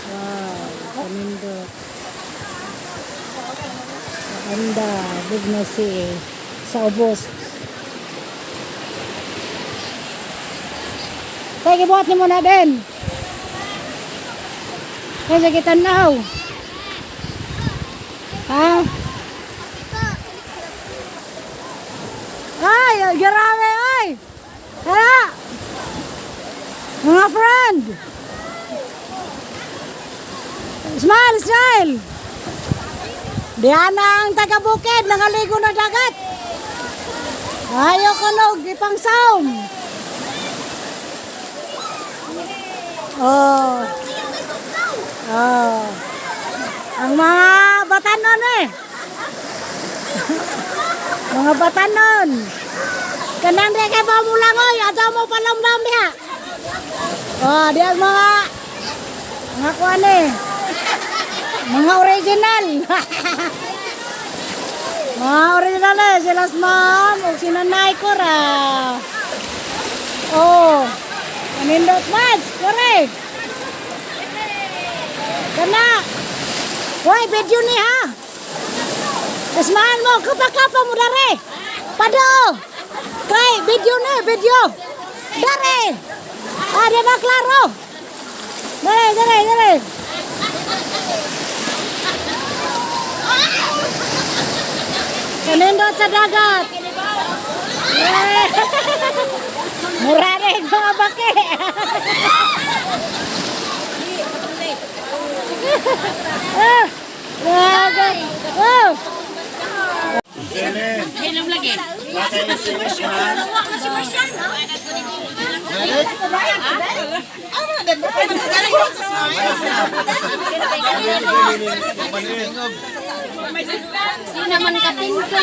Wow, kanindot. Sa Anda, Bugnasi, sa Ubos. Kaya gibuhat ni mo na din. Kaya kita now. Ha? Ay, grabe, ay! Kaya! Mga friend! Smile, smile! Diyan ang taga-bukid, nangaligo na dagat. Ayaw ko nog, ipang sound. Oh. Oh. Ang mga batanon eh. Mga batanon. Kanang di kay pamulangoy, ato mo palamdam diha. Oh, dia mga kuan eh. Mga original. Mga original eh, sila ma'am, o sinanay ko ra. Oh. Kanindot mas, correct. Kana. Hoy, video ni ha. Kasmahan mo, kapakapa mo dare. Pado. Kay, video ni, video. Dare. Ah, dia na klaro. Dare, dare, dare. Kanindot sa dagat. Mura rin mga bake. Oh. Helom lagi. Di naman katinto.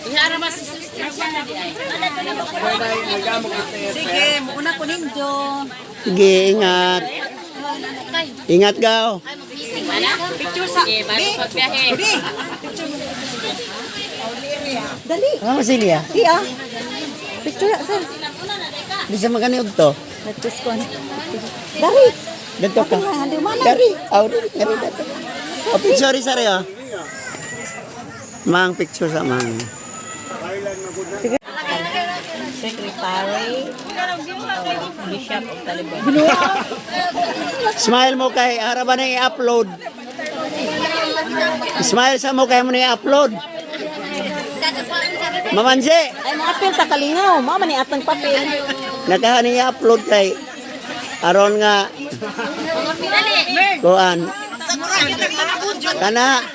Ihara mas subscription na di ay. Sige, muna ko ninyo. Sige, ingat. Ingat gaw. Picture sa... Bago pagbiyahe. Dali. Oh, sige ah. Di ah. Picture sa... Di sa magani to. Let's ko. Dali. Dito ka. Hindi mana. Dari. Aw, dari dito. Oh, picture sa reyo. Mang picture sa mang. Secretary. Bishop of Taliban. Smile mo kay harapan na i-upload. Smile sa mo kay mo na i-upload. Mamanje, Ay, mga papel takalingaw. Mama ni atang papel. nakahaning i-upload kay aron nga kuan. Kana.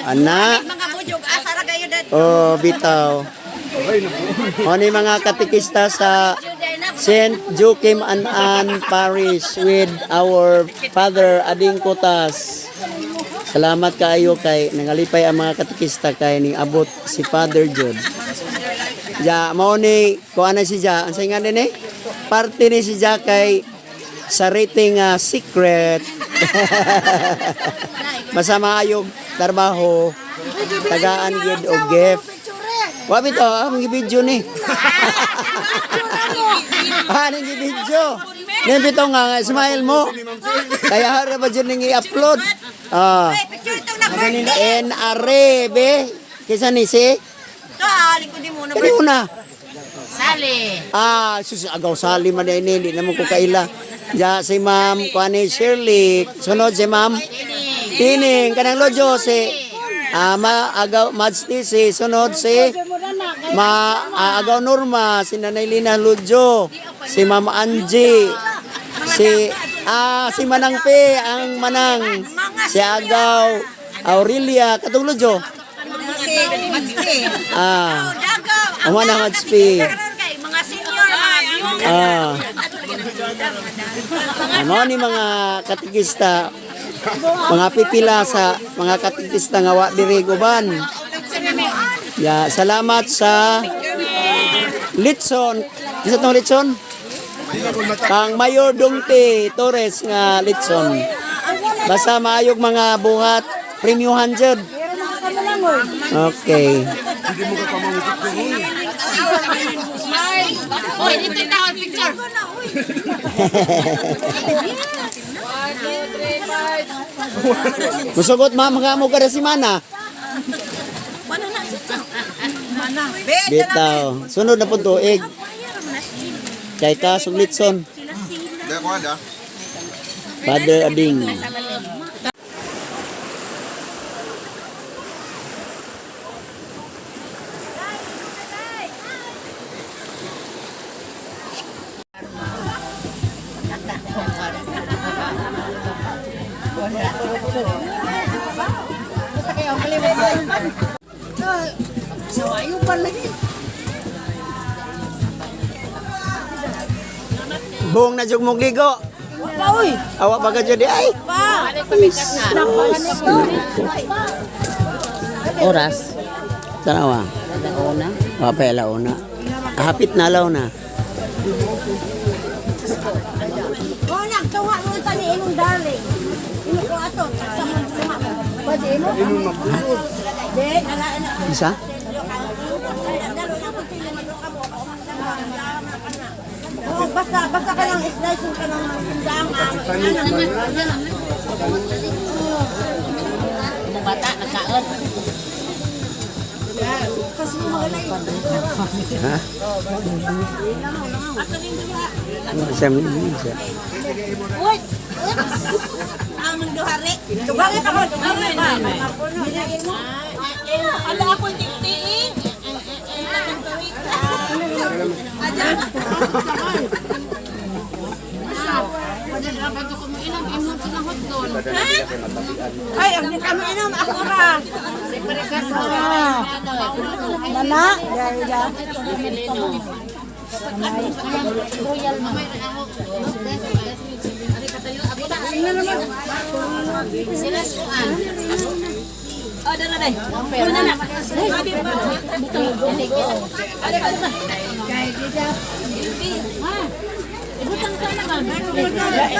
Ana. Oh, bitaw. O ni mga katikista sa St. Joachim and Anne Parish with our Father Ading Kutas. Salamat kaayo kay nangalipay ang mga katikista kay ning abot si Father Jod. Ja mao ni kuan na si Ja, unsay nga din eh? Parte ni si Ja kay sa rating secret. Basta maayog trabaho, tagaan gid og gift. Wa bito ang video ni. Ano yung video? Nen bito nga smile mo. Kaya hara ba dyan nang i-upload? Ah. NRE be. Kisa ni si? Kani una. Sali. Ah, sus agaw sali man ini hindi naman ko kaila. Ja si Ma'am kuani Shirley. Sunod si Ma'am Tining kanang lojo si agaw Madsti si sunod si agaw Norma, si Nanay Lina Lujo, si Ma'am Angie, si Manang Pe, ang Manang, si agaw Aurelia, katong Lujo. Ang Manang Madspi. Mga senior, Ano ni mga katikista, mga pipila sa mga katikista nga wa diri guban. Ya, salamat sa Litson. Isa tong Litson? Kang Mayor Dungti Torres nga Litson. Basta maayog mga buhat premium 100. Okay. Oy, dito tayo picture. Musugot mga mo kada si Mana. Bitaw. Sunod na po tuig. Kay ka Suglitson. Father Ading. Buong na jug mong ligo. Awak baga jadi ay. Oras. Tanawa. Una. Wa pa launa. Hapit na launa. Oh, nagtuwa mo tani imong darling. Imo ko ato. Pwede mo? De, Bisa? Oh, basta ka lang slice ka ng sundang. Mga bata, nagkaon. Ha? Bisa bisa. Uy! Amang duhari. Tubangin ako. Ala ako tingting. Ay, ang di kami inom ako ra. Mana? Sila suan. Oh, dala dai. Una na.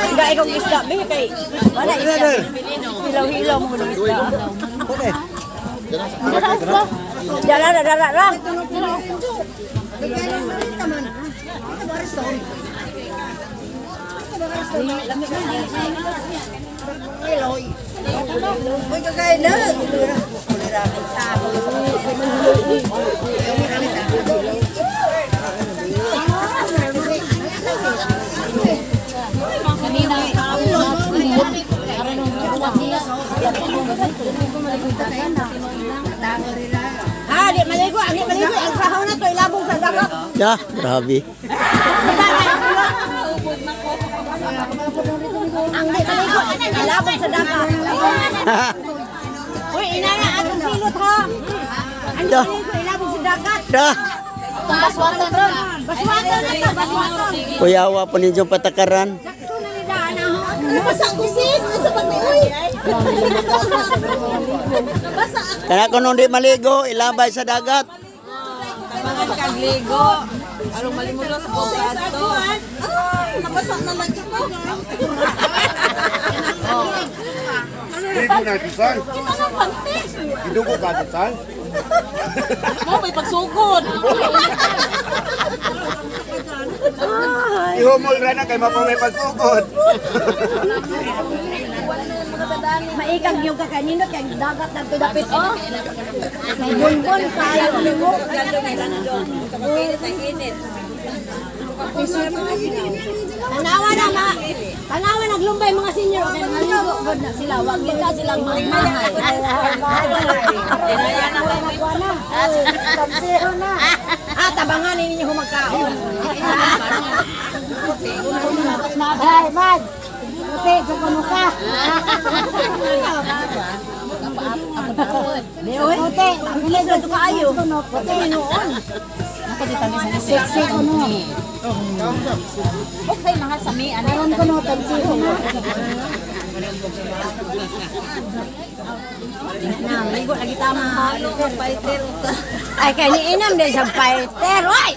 Enggak ikong isda be kay. Wala isda. Hilaw-hilaw mo ng isda. Dala ra. Uy, kagaya na. Ah, di maligo. Ang sahaw na to, ilabong sa dagat. Ya, grabe. Ang di maligo, ilabong sa dagat. Uy, inaya atong silot ha. Ang di Da. maligo, ilabong sa dagat. Dah. Baswatan ron. Baswatan na to, baswatan. Kuyawa po ninyo patakaran. Sakso na ni daan ako. Basa ko sis, asa pati uy. Basa ako. Kana kung hindi maligo, ilabay sa dagat. Mga kagligo. Arong malimulos ko ato. Ay, nabasa naman ito. Ligo na kisal. Kita ng pantis. Idugo ka kisal. Mo may pagsugod. Ihumol ra na kay mapamay pagsugod. Maikag yung kakanino kay dagat na tudapit oh. May bunbun kaya mo. Tanawa na ma. Tanawa naglumbay mga senior kay maligo god na sila. Wag kita silang magmahay. Kaya na na. Tapsiro na. Ah, tabangan ninyo humagkaon. Hey, Mad. Puti, kukuno ka. Puti, bilis na ito kaayo. Puti, noon. Sexy ko no. Okay, mga sami. Meron ko no, tansi ko no. Ligo lagi tama. Halo, fighter. Ay, kaya niinam din sa fighter. Oy!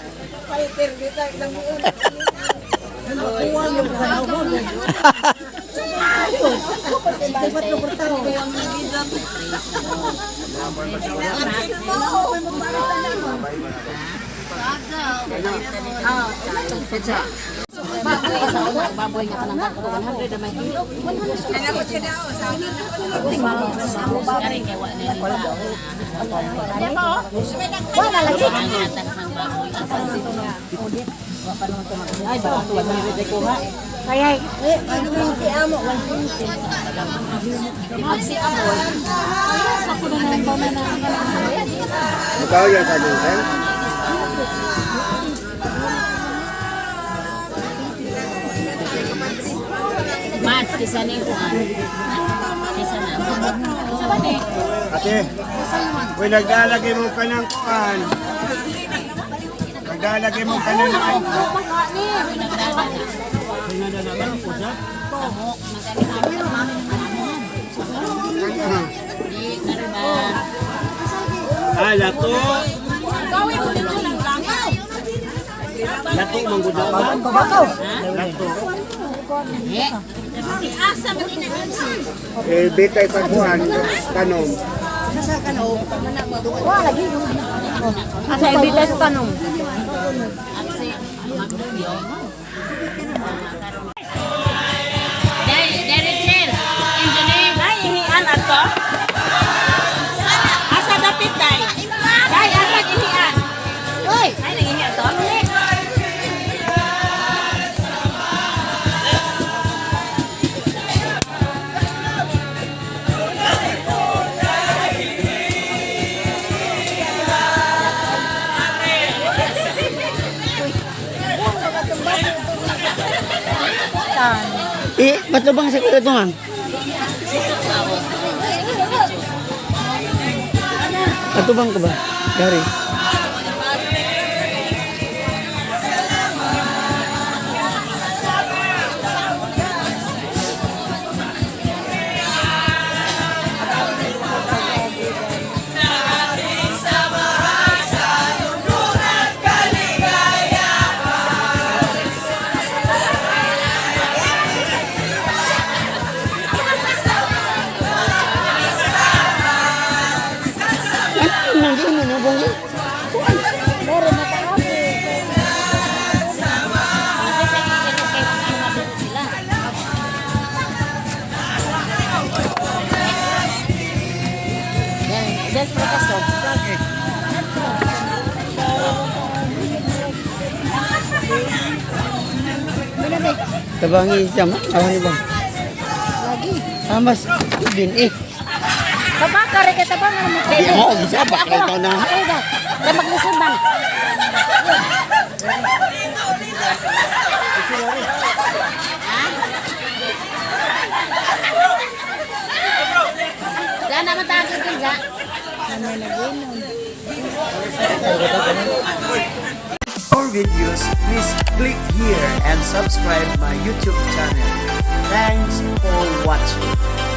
Baboy nga kanang bako 100 na may kilo. Kare kay wa na nila. Wala lagi. Ay ba to wa ni ko ha. Kaya, Si amo, 120. Si amoy. Ikaw yan sa Jinsen? Mas kisa ni ko an. Kisa na. Ate, kung naglalagay mo ka ng kuhan, naglalagay mo ka na ng lato. Lato manggudaw ba? Lato. Bitay sa kuhan, tanom. wala lagi. Asa ibita sa tanong. Ay, ihian ato. Asa dapit day. Day asa ihian. Hoy, Ay, nag-ihian to. Patubang sa kuya ito nga. Patubang ka ba? Gary. Nandiyo mo na bang meron na tayo. Des profesor. tabangi siya mo? Awan ba? Lagi. Amas. Din eh. Babakar kita bang ano mo? Di mo bisa ba kay ito na. Ay da. Damag lisban. Diyan naman tayo din sa. For videos, please click here and subscribe my YouTube channel. Thanks for watching.